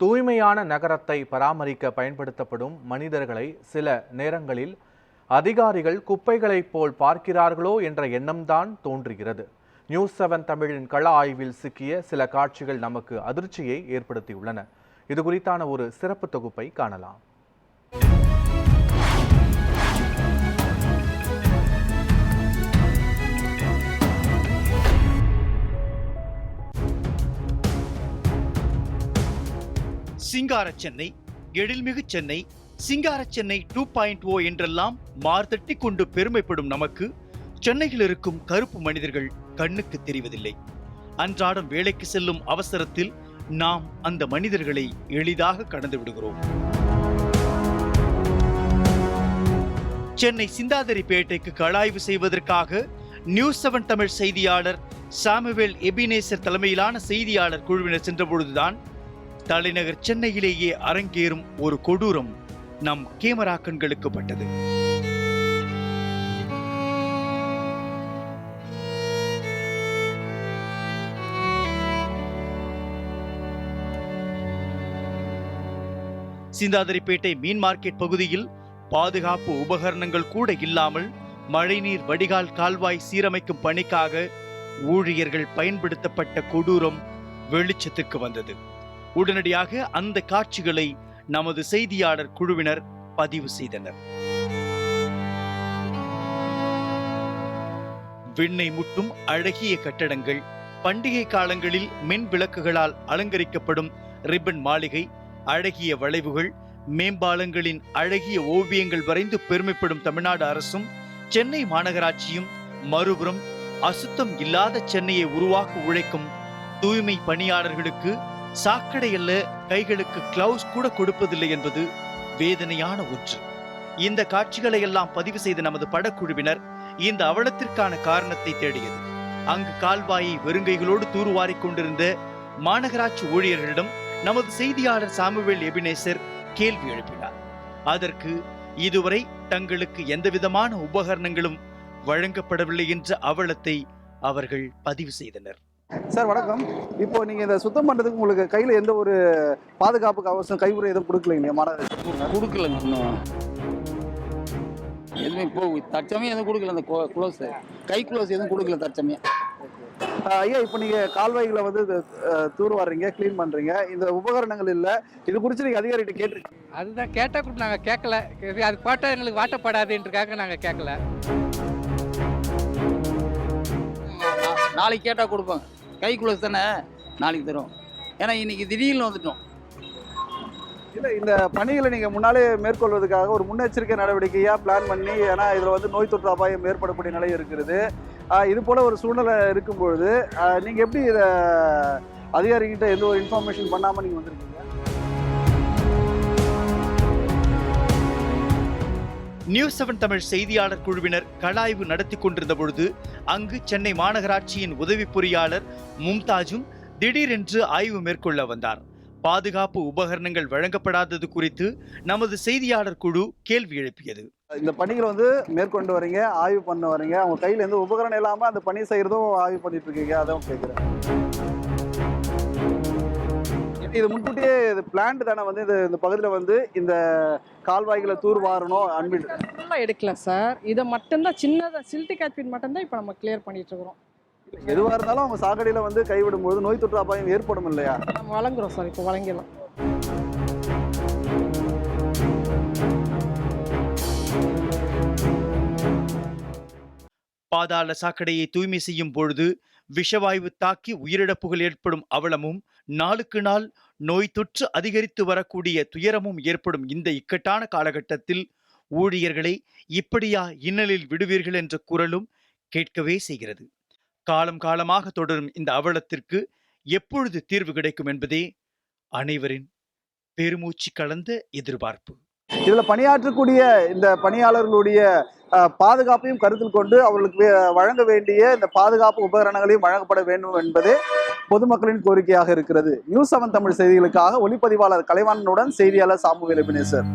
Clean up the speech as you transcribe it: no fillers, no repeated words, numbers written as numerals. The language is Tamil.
தூய்மையான நகரத்தை பராமரிக்க பயன்படுத்தப்படும் மனிதர்களை சில நேரங்களில் அதிகாரிகள் குப்பைகளைப் போல் பார்க்கிறார்களோ என்ற எண்ணம்தான் தோன்றுகிறது. நியூஸ் 7 தமிழின் கள ஆய்வில் சிக்கிய சில காட்சிகள் நமக்கு அதிர்ச்சியை ஏற்படுத்தியுள்ளன. இது குறித்தான ஒரு சிறப்பு தொகுப்பை காணலாம். சிங்கார சென்னை, எழில்மிகு சென்னை, சிங்கார சென்னை 2.0 என்றெல்லாம் மார்த்தட்டி கொண்டு பெருமைப்படும் நமக்கு சென்னையில் இருக்கும் கருப்பு மனிதர்கள் கண்ணுக்கு தெரிவதில்லை. அன்றாடம் வேலைக்கு செல்லும் அவசரத்தில் நாம் அந்த மனிதர்களை எளிதாக கடந்து விடுகிறோம். சென்னை சிந்தாதிரிப்பேட்டைக்கு களஆய்வு செய்வதற்காக நியூஸ் 7 தமிழ் செய்தியாளர் சாமுவேல் எபினேசர் தலைமையிலான செய்தியாளர் குழுவினர் சென்றபொழுதுதான் தலைநகர் சென்னையிலேயே அரங்கேறும் ஒரு கொடூரம் நம் கேமரா கண்களுக்கு பட்டது. சிந்தாதிரிப்பேட்டை மீன் மார்க்கெட் பகுதியில் பாதுகாப்பு உபகரணங்கள் கூட இல்லாமல் மழைநீர் வடிகால் கால்வாய் சீரமைக்கும் பணிக்காக ஊழியர்கள் பயன்படுத்தப்பட்ட கொடூரம் வெளிச்சத்துக்கு வந்தது. உடனடியாக அந்த காட்சிகளை நமது செய்தியாளர் குழுவினர் பதிவு செய்தனர். விண்ணை முட்டும் அழகிய கட்டடங்கள், பண்டிகை காலங்களில் மின் விளக்குகளால் அலங்கரிக்கப்படும் ரிப்பன் மாளிகை, அழகிய வளைவுகள், மேம்பாலங்களின் அழகிய ஓவியங்கள் வரைந்து பெருமைப்படும் தமிழ்நாடு அரசும் சென்னை மாநகராட்சியும் மறுபுறம் அசுத்தம் இல்லாத சென்னையை உருவாக்க உழைக்கும் தூய்மை பணியாளர்களுக்கு சாக்கடை அல்ல, கைகளுக்கு கிளவுஸ் கூட கொடுப்பதில்லை என்பது வேதனையான ஒன்று. இந்த காட்சிகளை எல்லாம் பதிவு செய்த நமது படக்குழுவினர் இந்த அவலத்திற்கான காரணத்தை தேடியது. அங்கு கால்வாயை வெறுங்கைகளோடு தூர்வாரிக் கொண்டிருந்த மாநகராட்சி ஊழியர்களிடம் நமது செய்தியாளர் சாமுவேல் எபினேசர் கேள்வி எழுப்பினார். அதற்கு இதுவரை தங்களுக்கு எந்தவிதமான உபகரணங்களும் வழங்கப்படவில்லை என்ற அவலத்தை அவர்கள் பதிவு செய்தனர். சார் வணக்கம். இப்போ நீங்கள் இதை சுத்தம் பண்ணுறதுக்கு உங்களுக்கு கையில் எந்த ஒரு பாதுகாப்பு கவசம் கையுறை எதுவும் கொடுக்கலைங்க? கொடுக்கலங்க, இன்னும் எதுவும் இப்போ தற்சமயம் எதுவும் கொடுக்கல. அந்த குளோஸ், கை குளோஸ் எதுவும் கொடுக்கல தற்சமயம். ஐயா, இப்போ நீங்கள் கால்வாய்களை வந்து தூர் வர்றீங்க, க்ளீன் பண்ணுறீங்க, இந்த உபகரணங்கள் இல்லை, இது குறித்து நீங்கள் அதிகாரிகிட்ட கேட்டிருக்கீங்க? அதுதான் கேட்டால் கூட நாங்கள் கேட்கல. அது பாட்டா எங்களுக்கு வாட்டப்படாதுன்றக்காக நாங்கள் கேட்கல. நாளைக்கு கேட்டால் கொடுப்பாங்க. கை குளோஸ் தானே, நாளைக்கு தரும். ஏன்னா இன்னைக்கு திடீர்னு வந்துட்டோம். இல்லை, இந்த பணிகளை நீங்கள் முன்னாலே மேற்கொள்வதற்காக ஒரு முன்னெச்சரிக்கை நடவடிக்கையாக பிளான் பண்ணி, ஏன்னா இதில் வந்து நோய் தொற்று அபாயம் ஏற்படக்கூடிய நிலை இருக்கிறது. இது போல் ஒரு சூழ்நிலை இருக்கும்பொழுது நீங்கள் எப்படி இதை அதிகாரிகிட்ட எந்த ஒரு இன்ஃபர்மேஷன் பண்ணாமல் நீங்கள் வந்திருக்கீங்க? நியூஸ் 7 தமிழ் செய்தியாளர் குழுவினர் களஆய்வு நடத்தி கொண்டிருந்த பொழுது அங்கு சென்னை மாநகராட்சியின் உதவி பொறியாளர் மும்தாஜும் திடீரென்று ஆய்வு மேற்கொள்ள வந்தார். பாதுகாப்பு உபகரணங்கள் வழங்கப்படாதது குறித்து நமது செய்தியாளர் குழு கேள்வி எழுப்பியது. இந்த பணிகளை வந்து மேற்கொண்டு வரீங்க, ஆய்வு பண்ண வரீங்க, அவங்க கையில் எந்த உபகரணம் இல்லாமல் அந்த பணி செய்கிறதும் ஆய்வு பண்ணிட்டு இருக்கீங்க, அதான் கேட்குறேன். இது முன்கூட்டியே இது பிளான்ட் தானே வந்து இந்த பகுதியில் வந்து இந்த கால்வாய்களை தூர் வாரணும் அன்பில் எடுக்கல சார். இதை மட்டும்தான் சின்னதாக சில்டி கேட்பின் மட்டும்தான் இப்போ நம்ம கிளியர் பண்ணிட்டு இருக்கிறோம். எதுவாக இருந்தாலும் அவங்க சாக்கடையில் வந்து கைவிடும்போது நோய் தொற்று அபாயம் ஏற்படும் இல்லையா? நம்ம வழங்குறோம் சார், இப்போ வழங்கிடலாம். பாதாள சாக்கடையை தூய்மை செய்யும் பொழுது விஷவாயு தாக்கி உயிரிழப்புகள் ஏற்படும் அவலமும், நாளுக்கு நாள் நோய் தொற்று அதிகரித்து வரக்கூடிய துயரமும் ஏற்படும் இந்த இக்கட்டான காலகட்டத்தில் ஊழியர்களை இப்படியா இன்னலில் விடுவீர்கள் என்ற குரலும் கேட்கவே செய்கிறது. காலம் காலமாக தொடரும் இந்த அவலத்திற்கு எப்பொழுது தீர்வு கிடைக்கும் என்பதே அனைவரின் பெருமூச்சு கலந்த எதிர்பார்ப்பு. இதில் பணியாற்றக்கூடிய இந்த பணியாளர்களுடைய பாதுகாப்பையும் கருத்தில் கொண்டு அவர்களுக்கு வழங்க வேண்டிய இந்த பாதுகாப்பு உபகரணங்களையும் வழங்கப்பட வேண்டும் என்பதே பொதுமக்களின் கோரிக்கையாக இருக்கிறது. நியூஸ் 7 தமிழ் செய்திகளுக்காக ஒளிப்பதிவாளர் கலைவாணனுடன் செய்தியாளர் சாமுவேல் எபினேசர்.